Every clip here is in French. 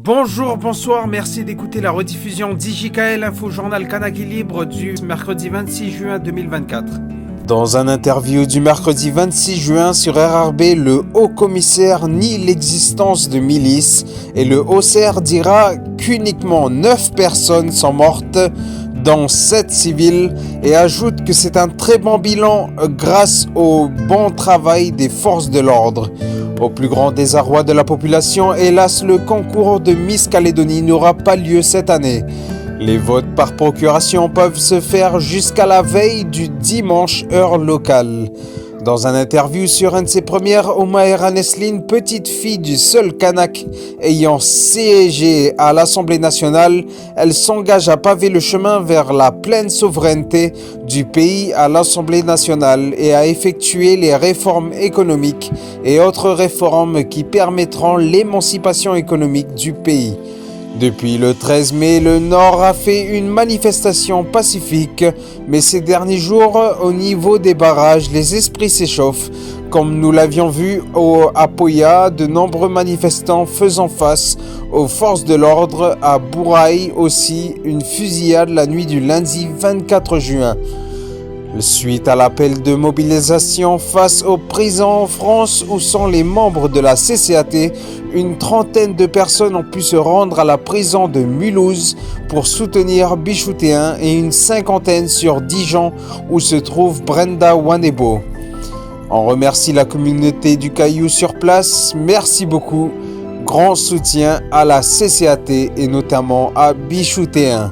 Bonjour, bonsoir, merci d'écouter la rediffusion d'IJKL Info Journal Kanaki Libre du mercredi 26 juin 2024. Dans un interview du mercredi 26 juin sur RRB, le haut-commissaire nie l'existence de milices et le HCR dira qu'uniquement 9 personnes sont mortes, dont 7 civils, et ajoute que c'est un très bon bilan grâce au bon travail des forces de l'ordre. Au plus grand désarroi de la population, hélas, le concours de Miss Calédonie n'aura pas lieu cette année. Les votes par procuration peuvent se faire jusqu'à la veille du dimanche heure locale. Dans un interview sur un de ses premières, Omaira Nesline, petite fille du seul Kanak ayant siégé à l'Assemblée nationale, elle s'engage à paver le chemin vers la pleine souveraineté du pays à l'Assemblée nationale et à effectuer les réformes économiques et autres réformes qui permettront l'émancipation économique du pays. Depuis le 13 mai, le Nord a fait une manifestation pacifique, mais ces derniers jours, au niveau des barrages, les esprits s'échauffent. Comme nous l'avions vu à Poya, de nombreux manifestants faisant face aux forces de l'ordre, à Bouraï aussi, une fusillade la nuit du lundi 24 juin. Suite à l'appel de mobilisation face aux prisons en France où sont les membres de la CCAT, une trentaine de personnes ont pu se rendre à la prison de Mulhouse pour soutenir Bichoutéen et une cinquantaine sur Dijon où se trouve Brenda Wanebo. On remercie la communauté du Caillou sur place, merci beaucoup. Grand soutien à la CCAT et notamment à Bichoutéen.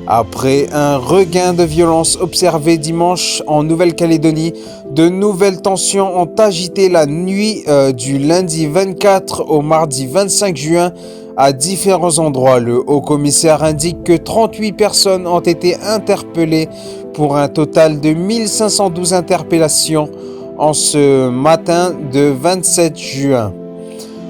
Après un regain de violence observé dimanche en Nouvelle-Calédonie, de nouvelles tensions ont agité la nuit du lundi 24 au mardi 25 juin à différents endroits. Le haut-commissaire indique que 38 personnes ont été interpellées pour un total de 1512 interpellations en ce matin de 27 juin.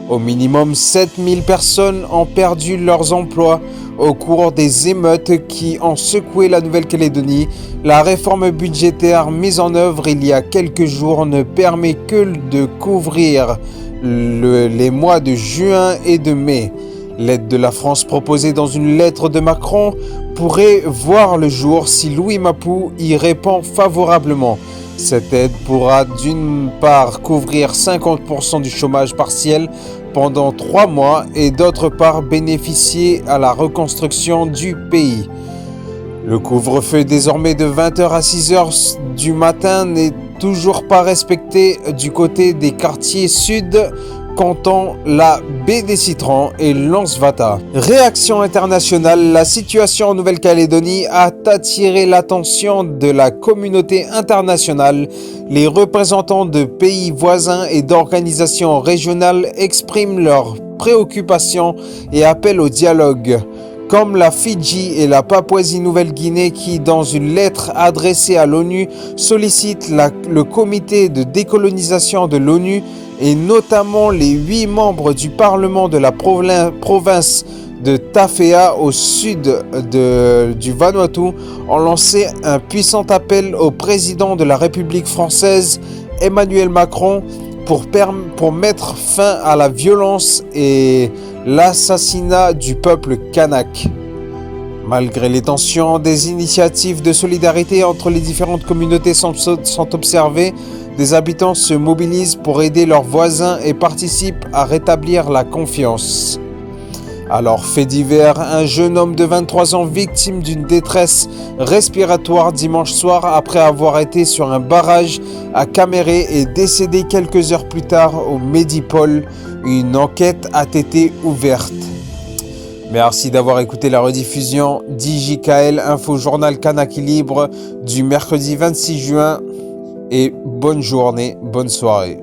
Au minimum 7000 personnes ont perdu leurs emplois au cours des émeutes qui ont secoué la Nouvelle-Calédonie. La réforme budgétaire mise en œuvre il y a quelques jours ne permet que de couvrir les mois de juin et de mai. L'aide de la France proposée dans une lettre de Macron pourrait voir le jour si Louis Mapou y répond favorablement. Cette aide pourra d'une part couvrir 50% du chômage partiel pendant 3 mois et d'autre part bénéficier à la reconstruction du pays. Le couvre-feu désormais de 20h à 6h du matin n'est toujours pas respecté du côté des quartiers sud, comptant la baie des Citrons et Lansvata. Réaction internationale, la situation en Nouvelle-Calédonie a attiré l'attention de la communauté internationale. Les représentants de pays voisins et d'organisations régionales expriment leurs préoccupations et appellent au dialogue, comme la Fidji et la Papouasie-Nouvelle-Guinée qui, dans une lettre adressée à l'ONU, sollicitent le comité de décolonisation de l'ONU et notamment les 8 membres du Parlement de la province de Tafea au sud du Vanuatu ont lancé un puissant appel au président de la République française, Emmanuel Macron, pour mettre fin à la violence et l'assassinat du peuple kanak. Malgré les tensions, des initiatives de solidarité entre les différentes communautés sont observées. Des habitants se mobilisent pour aider leurs voisins et participent à rétablir la confiance. Alors, fait divers, un jeune homme de 23 ans victime d'une détresse respiratoire dimanche soir après avoir été sur un barrage à Caméré est décédé quelques heures plus tard au Medipol. Une enquête a été ouverte. Merci d'avoir écouté la rediffusion d'IJKL Info Journal Kanaki Libre du mercredi 26 juin et bonne journée, bonne soirée.